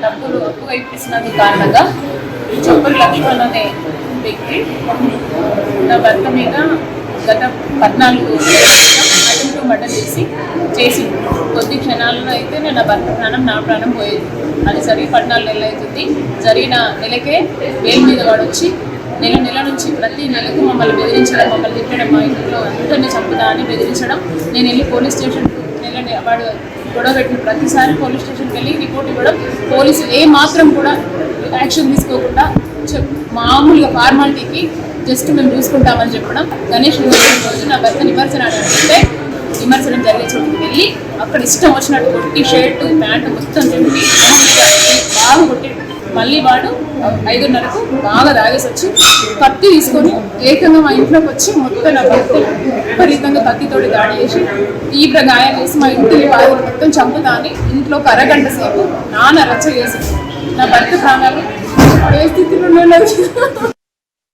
డబ్బులు అప్పుగా ఇప్పిస్తున్నందుకు కారణంగా చొప్పరి లక్ష్మణ్ అనే వ్యక్తి నా భర్త మీద గత 14 అటెంప్ట్ మర్డర్ చేసి కొద్ది క్షణాలలో అయితే నా భర్త ప్రాణం నా ప్రాణం పోయేది. అది జరిగి 14 నెలలు అవుతుంది. జరిగిన నెలకే వేలు మీద వాడు వచ్చి నెల నుంచి ప్రతి నెలకు మమ్మల్ని బెదిరించడం, మమ్మల్ని తిట్టడం, మా ఇంట్లో అందరినీ చంపుతా అని బెదిరించడం. నేను వెళ్ళి పోలీస్ స్టేషన్కు వాడు గొడవ పెట్టిన ప్రతిసారి పోలీస్ స్టేషన్కి వెళ్ళి రిపోర్ట్ ఇవ్వడం, పోలీసులు ఏ మాత్రం కూడా యాక్షన్ తీసుకోకుండా మామూలుగా ఫార్మాలిటీకి జస్ట్ మేము చూసుకుంటామని చెప్పడం. గణేష్ నిమజ్జనం రోజు నా భర్త నిమజ్జనం అంటే నిమజ్జనం జరిగే చోటుకి వెళ్ళి అక్కడ ఇష్టం వచ్చినట్టు కొట్టి షర్టు ప్యాంటు మొత్తం చెప్పి బాగా కొట్టి మళ్ళీ వాడు 5:30కు బాగా తాగేసి వచ్చి కత్తి తీసుకొని ఏకంగా మా ఇంట్లోకి వచ్చి మొత్తం నా భర్త విపరీతంగా కత్తితోటి దాడి చేసి తీవ్ర గాయం చేసి మా ఇంటిని బాగా మొత్తం చంపుతా అని ఇంట్లో ఒక అరగంట సేపు నాన్న రచ్చ చేసి నా భర్త ప్రాణాలు ఏ స్థితిలో